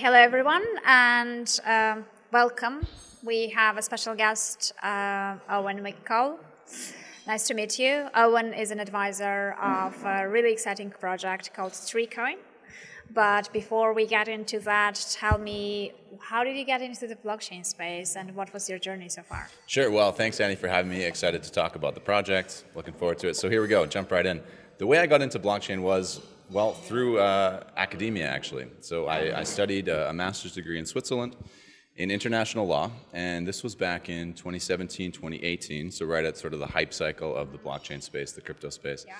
Hello everyone, and welcome. We have a special guest, Owen McCall. Nice to meet you. Owen is an advisor of a really exciting project called TreeCoin. But before we get into that, tell me, how did you get into the blockchain space and what was your journey so far? Sure. Well, thanks, Annie, for having me. Excited to talk about the project. Looking forward to it. So here we go. Jump right in. The way I got into blockchain was, well, through academia, actually. So I studied a master's degree in Switzerland in international law, and this was back in 2017, 2018, so right at sort of the hype cycle of the blockchain space, the crypto space. Yeah.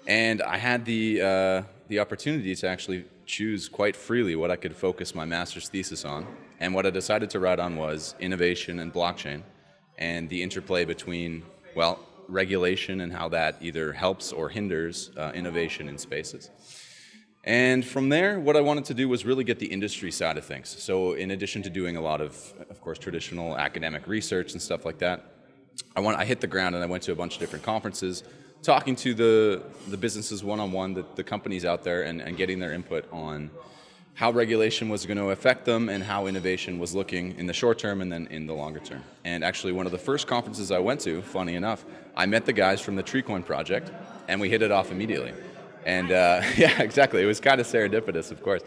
And I had the opportunity to actually choose quite freely what I could focus my master's thesis on. And what I decided to write on was innovation and blockchain and the interplay between, well, regulation and how that either helps or hinders innovation in spaces. And from there, what I wanted to do was really get the industry side of things. So in addition to doing a lot of course, traditional academic research and stuff like that, I hit the ground and I went to a bunch of different conferences, talking to the businesses one-on-one, the companies out there, and getting their input on how regulation was going to affect them and how innovation was looking in the short term and then in the longer term. And actually, one of the first conferences I went to, funny enough, I met the guys from the TreeCoin project, and we hit it off immediately. And yeah, exactly. It was kind of serendipitous, of course.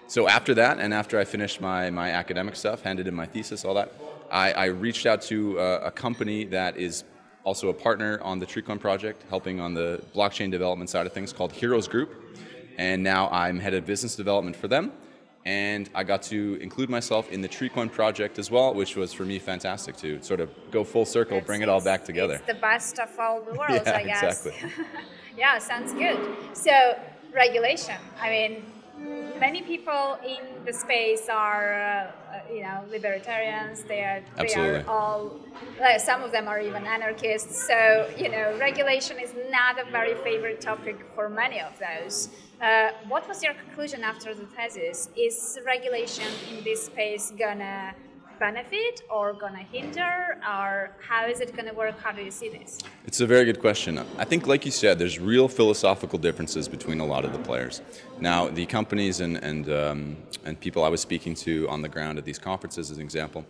So after that, and after I finished my academic stuff, handed in my thesis, all that, I reached out to a company that is also a partner on the TreeCoin project, helping on the blockchain development side of things, called Heroes Group. And now I'm head of business development for them. And I got to include myself in the TreeCoin project as well, which was for me fantastic to sort of go full circle, bring it all back together. It's the best of all the worlds, yeah, I guess. Exactly. Yeah, sounds good. So, regulation. I mean, many people in the space are, libertarians. They are all, some of them are even anarchists. So, regulation is not a very favorite topic for many of those. What was your conclusion after the thesis? Is regulation in this space gonna benefit or gonna hinder, or how is it gonna work? How do you see this? It's a very good question. I think, like you said, there's real philosophical differences between a lot of the players. Now, the companies and people I was speaking to on the ground at these conferences, as an example,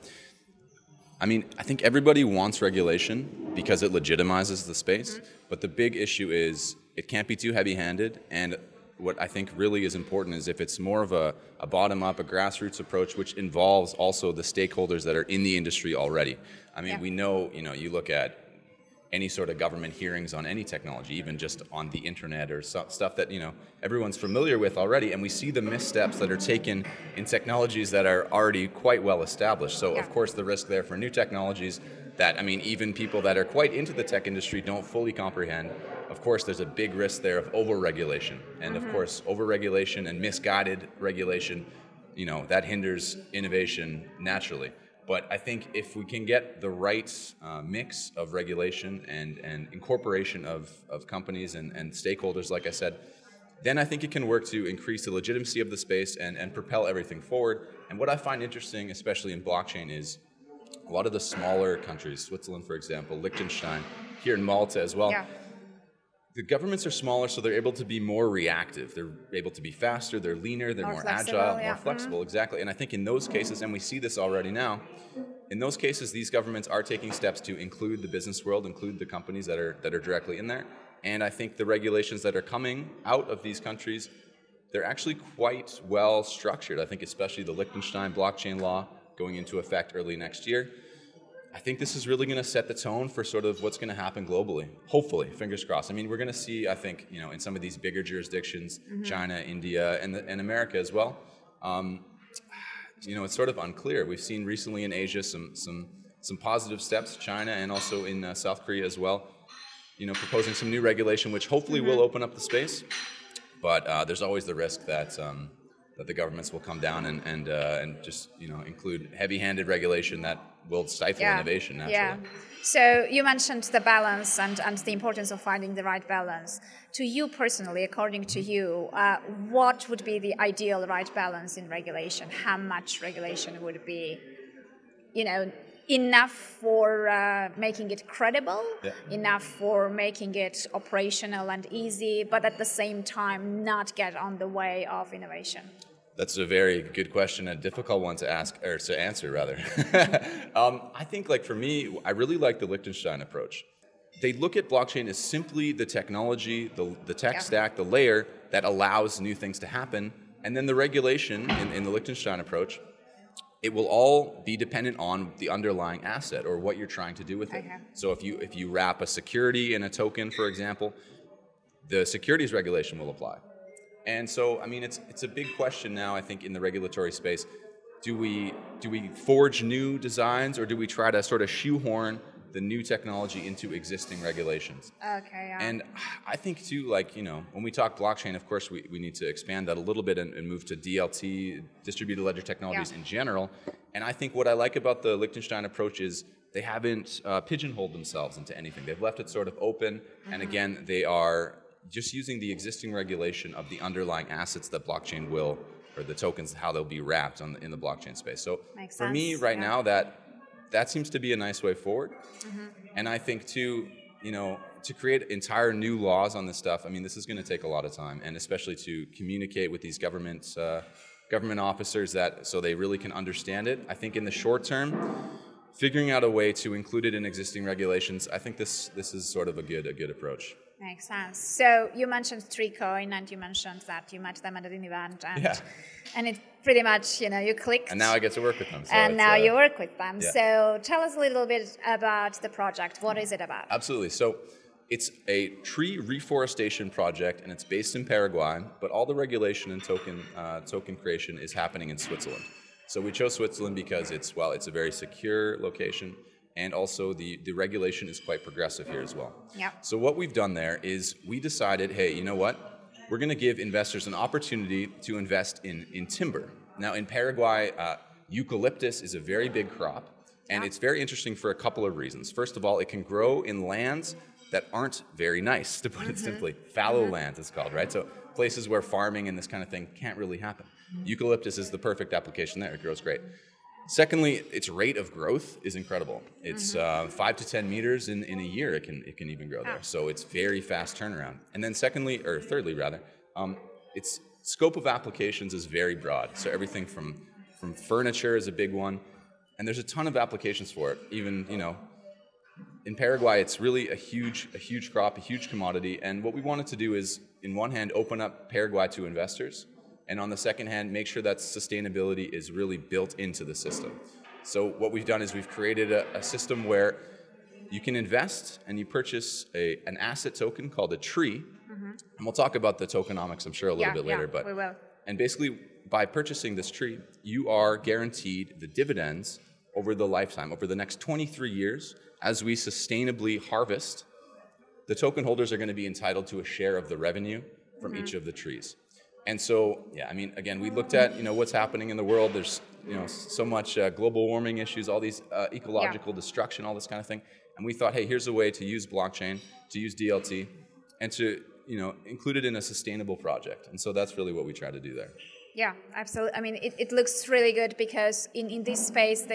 I mean, I think everybody wants regulation because it legitimizes the space, but the big issue is it can't be too heavy-handed, and what I think really is important is if it's more of a bottom-up, a grassroots approach, which involves also the stakeholders that are in the industry already. I mean, we know, you look at any sort of government hearings on any technology, even just on the internet or stuff that, everyone's familiar with already, and we see the missteps that are taken in technologies that are already quite well established. So, of course, the risk there for new technologies that, I mean, even people that are quite into the tech industry don't fully comprehend. Of course, there's a big risk there of over-regulation. And of course, over-regulation and misguided regulation, that hinders innovation naturally. But I think if we can get the right mix of regulation and incorporation of companies and stakeholders, like I said, then I think it can work to increase the legitimacy of the space and propel everything forward. And what I find interesting, especially in blockchain, is a lot of the smaller countries, Switzerland, for example, Liechtenstein, here in Malta as well, the governments are smaller, so they're able to be more reactive. They're able to be faster, they're leaner, they're more agile, more flexible, exactly. And I think in those cases, and we see this already now, in those cases, these governments are taking steps to include the business world, include the companies that are directly in there. And I think the regulations that are coming out of these countries, they're actually quite well structured. I think especially the Liechtenstein blockchain law going into effect early next year. I think this is really going to set the tone for sort of what's going to happen globally. Hopefully, fingers crossed. I mean, we're going to see, I think, in some of these bigger jurisdictions, China, India, and America as well. It's sort of unclear. We've seen recently in Asia some positive steps, China and also in South Korea as well, proposing some new regulation, which hopefully will open up the space. But there's always the risk that the governments will come down and just include heavy-handed regulation that will stifle innovation naturally. Yeah. So you mentioned the balance and the importance of finding the right balance. To you personally, according to you, what would be the ideal right balance in regulation? How much regulation would be, enough for making it credible, enough for making it operational and easy, but at the same time not get on the way of innovation? That's a very good question, a difficult one to ask, or to answer rather. I think like for me, I really like the Liechtenstein approach. They look at blockchain as simply the technology, the tech stack, the layer that allows new things to happen. And then the regulation in the Liechtenstein approach, it will all be dependent on the underlying asset or what you're trying to do with it. So if you wrap a security in a token, for example, the securities regulation will apply. And so, I mean, it's a big question now, I think, in the regulatory space. Do we forge new designs, or do we try to sort of shoehorn the new technology into existing regulations? Okay, yeah. And I think, too, like, you know, when we talk blockchain, of course, we need to expand that a little bit and move to DLT, distributed ledger technologies in general. And I think what I like about the Liechtenstein approach is they haven't pigeonholed themselves into anything. They've left it sort of open, and again, they are just using the existing regulation of the underlying assets that blockchain will, or the tokens, how they'll be wrapped in the blockchain space. So for me right now, that seems to be a nice way forward. And I think too, you know, to create entire new laws on this stuff, I mean, this is going to take a lot of time, and especially to communicate with these government officers so they really can understand it. I think in the short term, figuring out a way to include it in existing regulations, I think this is sort of a good approach. Makes sense. So you mentioned TreeCoin, and you mentioned that you met them at an event, and it pretty much, you know, you clicked. And now I get to work with them. So and now you work with them. So tell us a little bit about the project. What is it about? Absolutely. So it's a tree reforestation project, and it's based in Paraguay, but all the regulation and token creation is happening in Switzerland. So we chose Switzerland because it's a very secure location, and also the regulation is quite progressive here as well. So what we've done there is we decided, hey, you know what? We're going to give investors an opportunity to invest in timber. Now in Paraguay, eucalyptus is a very big crop, and it's very interesting for a couple of reasons. First of all, it can grow in lands that aren't very nice, to put it simply. Fallow land it's called, right? So places where farming and this kind of thing can't really happen. Eucalyptus is the perfect application there. It grows great. Secondly, its rate of growth is incredible. It's 5 to 10 meters in a year. It can even grow there. So it's very fast turnaround. And then thirdly, its scope of applications is very broad. So everything from furniture is a big one, and there's a ton of applications for it. Even, you know, in Paraguay, it's really a huge crop, a huge commodity. And what we wanted to do is, in one hand, open up Paraguay to investors, and on the second hand, make sure that sustainability is really built into the system. So what we've done is we've created a system where you can invest and you purchase an asset token called a tree. And we'll talk about the tokenomics, I'm sure, a little bit later. But we will. And basically, by purchasing this tree, you are guaranteed the dividends over the lifetime, over the next 23 years. As we sustainably harvest, the token holders are going to be entitled to a share of the revenue from each of the trees. And so, I mean, again, we looked at, you know, what's happening in the world. There's, you know, so much global warming issues, all these ecological destruction, all this kind of thing. And we thought, hey, here's a way to use blockchain, to use DLT, and to, you know, include it in a sustainable project. And so that's really what we try to do there. Yeah, absolutely. I mean, it looks really good because in this space,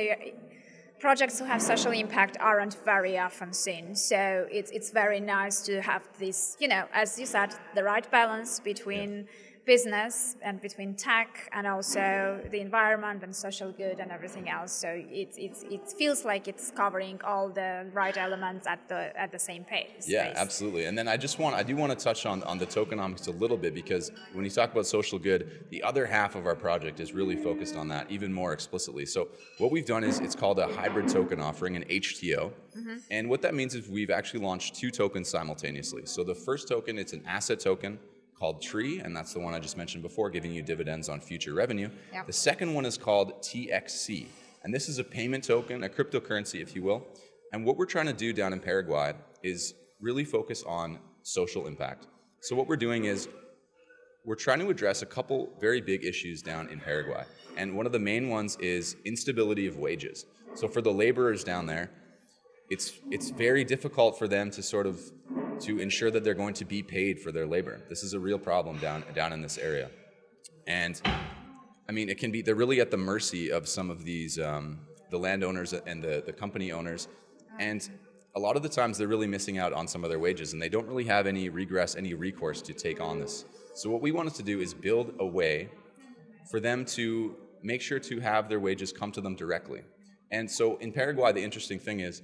projects who have social impact aren't very often seen. So it's very nice to have this, you know, as you said, the right balance between business and between tech and also the environment and social good and everything else. So it feels like it's covering all the right elements at the same pace. Yeah, absolutely. And then I do want to touch on the tokenomics a little bit, because when you talk about social good, the other half of our project is really focused on that even more explicitly. So what we've done is it's called a hybrid token offering, an HTO. And what that means is we've actually launched 2 tokens simultaneously. So the first token, it's an asset token called Tree, and that's the one I just mentioned before, giving you dividends on future revenue. The second one is called TXC, and this is a payment token, a cryptocurrency, if you will. And what we're trying to do down in Paraguay is really focus on social impact. So what we're doing is we're trying to address a couple very big issues down in Paraguay. And one of the main ones is instability of wages. So for the laborers down there, it's very difficult for them to ensure that they're going to be paid for their labor. This is a real problem down in this area. And I mean, they're really at the mercy of some of these, the landowners and the company owners. And a lot of the times they're really missing out on some of their wages, and they don't really have any recourse to take on this. So what we wanted to do is build a way for them to make sure to have their wages come to them directly. And so in Paraguay, the interesting thing is,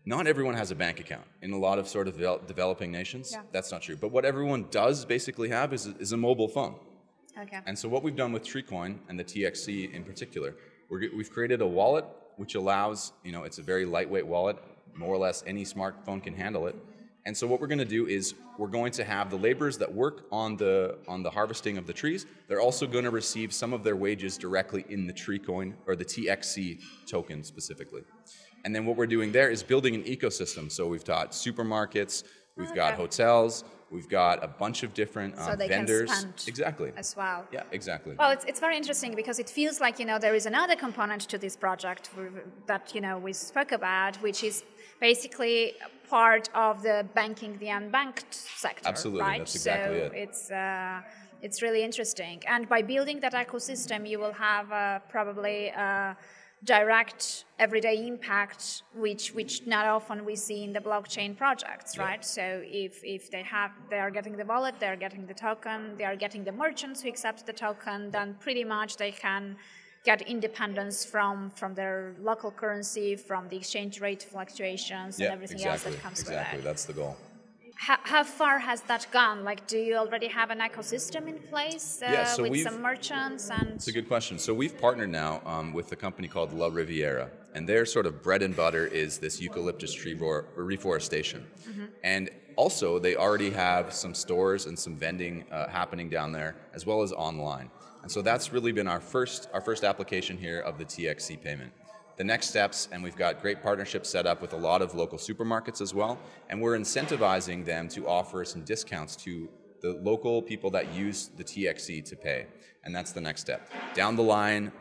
not everyone has a bank account. In a lot of sort of developing nations, that's not true. But what everyone does basically have is a mobile phone. Okay. And so what we've done with TreeCoin and the TXC in particular, we've created a wallet which allows, it's a very lightweight wallet, more or less any smartphone can handle it. And so what we're going to do is we're going to have the laborers that work on the harvesting of the trees, they're also going to receive some of their wages directly in the TreeCoin or the TXC token specifically. And then what we're doing there is building an ecosystem. So we've got supermarkets, we've got hotels, we've got a bunch of different so they vendors. Can spend exactly. As well. Yeah, exactly. Well, it's very interesting because it feels like, there is another component to this project that, we spoke about, which is basically part of the banking the unbanked sector. Absolutely, right? that's exactly it. So it's really interesting. And by building that ecosystem, you will have probably direct everyday impact, which not often we see in the blockchain projects, right? So if they are getting the wallet, they are getting the token, they are getting the merchants who accept the token, then pretty much they can get independence from their local currency, from the exchange rate fluctuations and everything else that comes with it. Exactly, that's the goal. How far has that gone? Like, do you already have an ecosystem in place with some merchants? It's a good question. So we've partnered now with a company called La Riviera, and their sort of bread and butter is this eucalyptus tree reforestation. Mm-hmm. And also, they already have some stores and some vending happening down there, as well as online. And so that's really been our first application here of the TXC payment. The next steps, and we've got great partnerships set up with a lot of local supermarkets as well, and we're incentivizing them to offer some discounts to the local people that use the TXC to pay, and that's the next step. Down the line,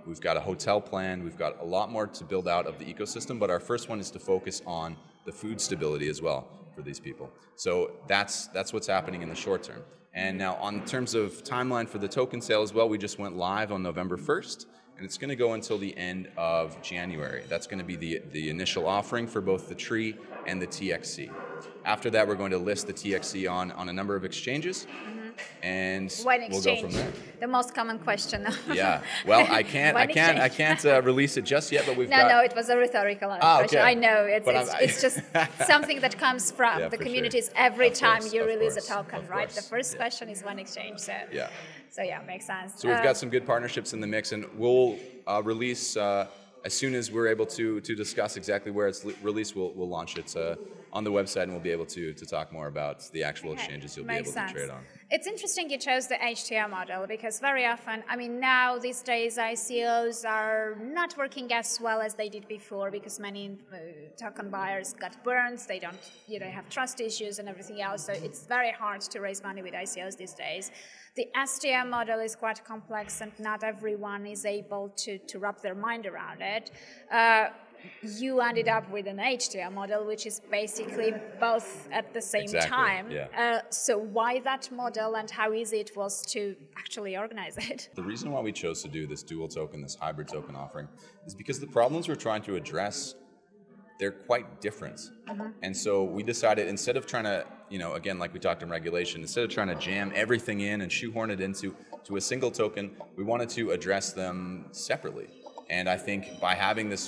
we've got a hotel plan, we've got a lot more to build out of the ecosystem, but our first one is to focus on the food stability as well for these people. So that's what's happening in the short term. And now on terms of timeline for the token sale as well, we just went live on November 1st, and it's going to go until the end of January. That's going to be the initial offering for both the Tree and the TXC. After that, we're going to list the TXC on a number of exchanges, and we'll go from there. The most common question. Yeah. Well, I can't release it just yet, but we've got. No, it was a rhetorical question. Okay. I know it's just something that comes from the communities every time you release a token, right? The first question is one exchange. So makes sense. So we've got some good partnerships in the mix, and we'll release as soon as we're able to discuss exactly where it's released. We'll launch it on the website, and we'll be able to talk more about the actual exchanges you'll be able to trade on. It's interesting you chose the HDR model because very often, now these days ICOs are not working as well as they did before because many token buyers got burned. They don't, they have trust issues and everything else. So it's very hard to raise money with ICOs these days. The SDR model is quite complex and not everyone is able to wrap their mind around it. You ended up with an HDR model, which is basically both at the same time. Yeah. So why that model and how easy it was to actually organize it? The reason why we chose to do this dual token, this hybrid token offering, is because the problems we're trying to address, they're quite different. Mm-hmm. And so we decided, instead of trying to, again, like we talked in regulation, instead of trying to jam everything in and shoehorn it into a single token, we wanted to address them separately. And I think by having this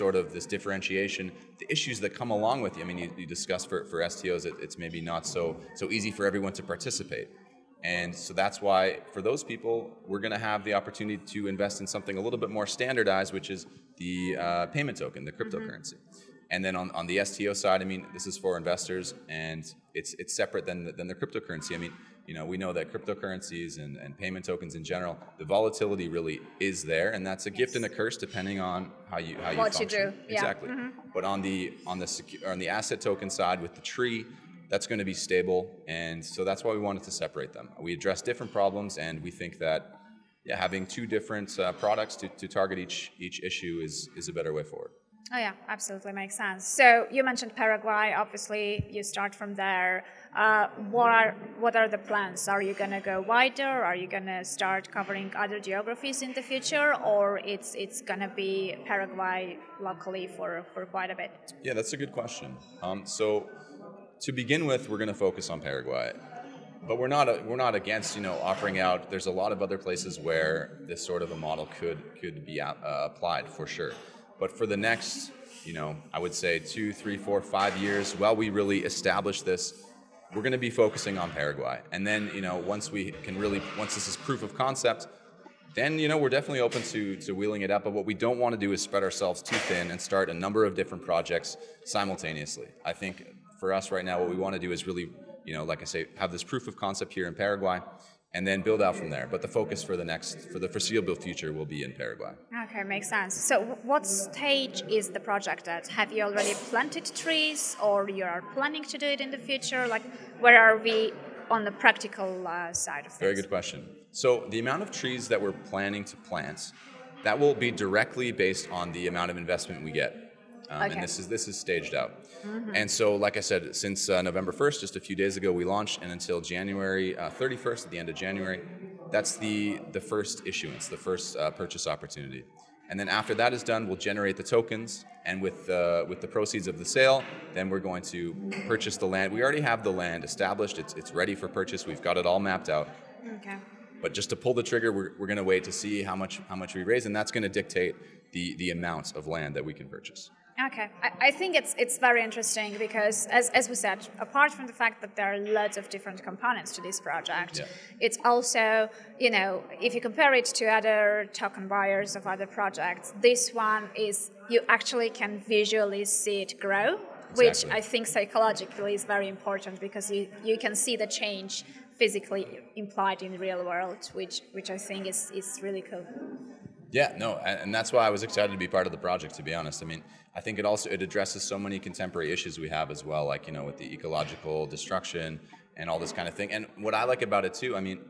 differentiation, the issues that come along with you discussed for STOs, it's maybe not so easy for everyone to participate. And so that's why, for those people, we're going to have the opportunity to invest in something a little bit more standardized, which is the payment token, the cryptocurrency. Mm-hmm. And then on the STO side, this is for investors, and it's separate than the cryptocurrency. We know that cryptocurrencies and payment tokens in general, the volatility really is there, and that's a gift and a curse depending on how you function. You do. Exactly. Mm-hmm. But on the asset token side with the Tree, that's going to be stable, and so that's why we wanted to separate them. We address different problems, and we think that having two different products to target each issue is a better way forward. Oh yeah, absolutely makes sense. So you mentioned Paraguay. Obviously, you start from there. What are the plans? Are you going to go wider? Are you going to start covering other geographies in the future, or it's going to be Paraguay locally for quite a bit? Yeah, that's a good question. So to begin with, we're going to focus on Paraguay. but we're not against, you know, offering out. There's a lot of other places where this sort of a model could be applied for sure. But for the next, you know, I would say 2, 3, 4, 5 years, while we really establish this, we're going to be focusing on Paraguay. And then, you know, once this is proof of concept, then, you know, we're definitely open to wheeling it up. But what we don't want to do is spread ourselves too thin and start a number of different projects simultaneously. I think for us right now, what we want to do is really, you know, like I say, have this proof of concept here in Paraguay and then build out from there. But the focus for the foreseeable future will be in Paraguay. Okay, makes sense. So what stage is the project at? Have you already planted trees, or you are planning to do it in the future? Like, where are we on the practical side of things? Very good question. So the amount of trees that we're planning to plant, that will be directly based on the amount of investment we get. Okay. And this is staged out. Mm-hmm. And so, like I said, since November 1st, just a few days ago, we launched, and until January 31st, at the end of January, that's the first issuance, the first purchase opportunity. And then after that is done, we'll generate the tokens, and with the proceeds of the sale, then we're going to purchase the land. We already have the land established. It's ready for purchase. We've got it all mapped out. Okay. But just to pull the trigger, we're going to wait to see how much we raise, and that's going to dictate the amount of land that we can purchase. Okay, I think it's very interesting because, as we said, apart from the fact that there are lots of different components to this project, it's also, you know, if you compare it to other token buyers of other projects, this one is, you actually can visually see it grow, which I think psychologically is very important because you can see the change physically implied in the real world, which I think is really cool. Yeah, no, and that's why I was excited to be part of the project, to be honest. I mean, I think it addresses so many contemporary issues we have as well, like, you know, with the ecological destruction and all this kind of thing. And what I like about it too, I mean,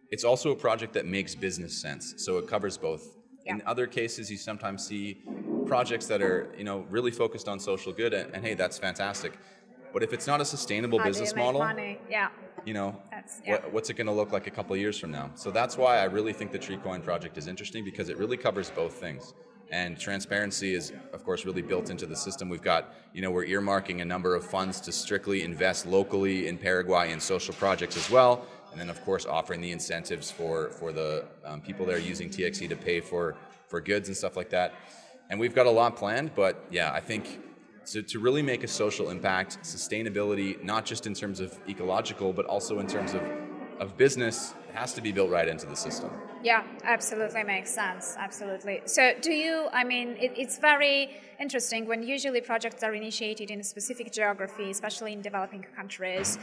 it's also a project that makes business sense. So it covers both. Yeah. In other cases, you sometimes see projects that are, you know, really focused on social good, and hey, that's fantastic. But if it's not a sustainable business model, you know, what's it going to look like a couple of years from now? So that's why I really think the TreeCoin project is interesting, because it really covers both things. And transparency is, of course, really built into the system. We've got, you know, we're earmarking a number of funds to strictly invest locally in Paraguay in social projects as well. And then, of course, offering the incentives for the people that are using TXE to pay for goods and stuff like that. And we've got a lot planned, but yeah, I think to really make a social impact, sustainability, not just in terms of ecological, but also in terms of business, it has to be built right into the system. Yeah, absolutely makes sense. Absolutely. So it's very interesting when usually projects are initiated in a specific geography, especially in developing countries.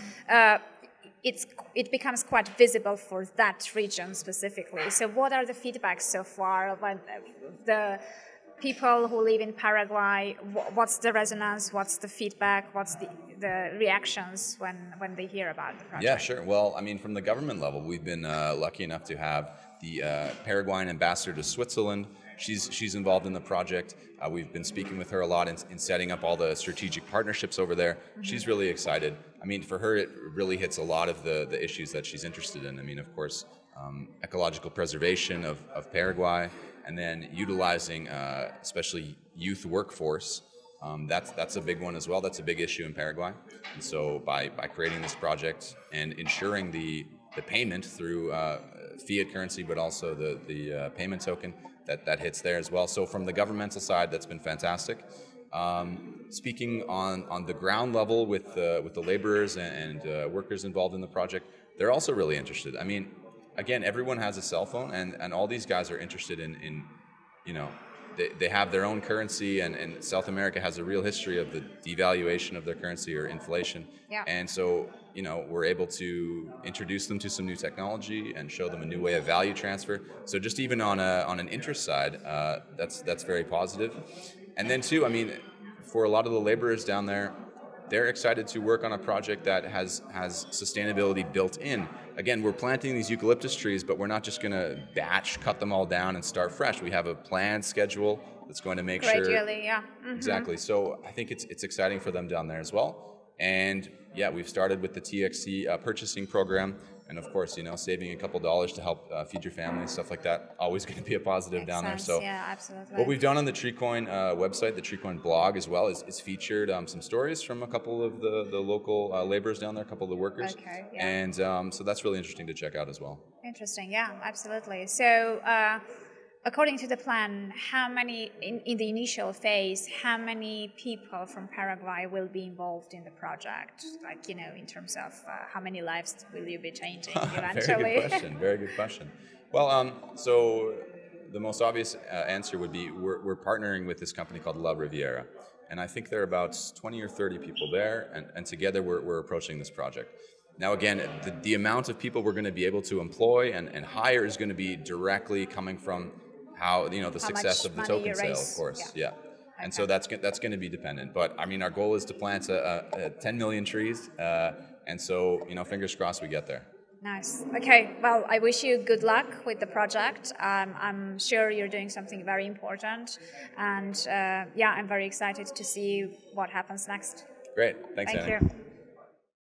It becomes quite visible for that region specifically. So what are the feedbacks so far when the people who live in Paraguay, what's the resonance, what's the feedback, what's the reactions when they hear about the project? Yeah, sure. Well, I mean, from the government level, we've been lucky enough to have the Paraguayan ambassador to Switzerland. She's involved in the project. We've been speaking with her a lot in setting up all the strategic partnerships over there. Mm-hmm. She's really excited. I mean, for her, it really hits a lot of the issues that she's interested in. I mean, of course, ecological preservation of Paraguay, and then utilizing especially youth workforce. That's a big one as well. That's a big issue in Paraguay. And so by creating this project and ensuring the payment through fiat currency, but also the payment token, that hits there as well. So from the governmental side, that's been fantastic. Speaking on the ground level with the laborers and workers involved in the project, they're also really interested. I mean, again, everyone has a cell phone, and all these guys are interested in you know, they have their own currency, and South America has a real history of the devaluation of their currency or inflation. Yeah. And so, you know, we're able to introduce them to some new technology and show them a new way of value transfer. So just even on an interest side, that's very positive. And then too, I mean, for a lot of the laborers down there, they're excited to work on a project that has sustainability built in. Again, we're planting these eucalyptus trees, but we're not just going to batch cut them all down and start fresh. We have a planned schedule that's going to make gradually, yeah. Mm-hmm. Exactly. So I think it's exciting for them down there as well. And yeah, we've started with the TXE purchasing program. And of course, saving a couple dollars to help feed your family, stuff like that, always going to be a positive down there. So yeah, absolutely. What we've done on the TreeCoin website, the TreeCoin blog as well, is featured some stories from a couple of the local laborers down there, a couple of the workers. Okay, yeah. And so that's really interesting to check out as well. Interesting, yeah, absolutely. So according to the plan, how many, in the initial phase, how many people from Paraguay will be involved in the project? Like, in terms of how many lives will you be changing eventually? Very good question. Well, so the most obvious answer would be we're partnering with this company called La Riviera. And I think there are about 20 or 30 people there, and together we're approaching this project. Now, again, the amount of people we're going to be able to employ and hire is going to be directly coming from the success of the token sale, of course. Yeah. And so that's going to be dependent. But I mean, our goal is to plant 10 million trees, and so fingers crossed we get there. Nice. Okay. Well, I wish you good luck with the project. I'm sure you're doing something very important, and I'm very excited to see what happens next. Great. Thanks, Annie. Thank you.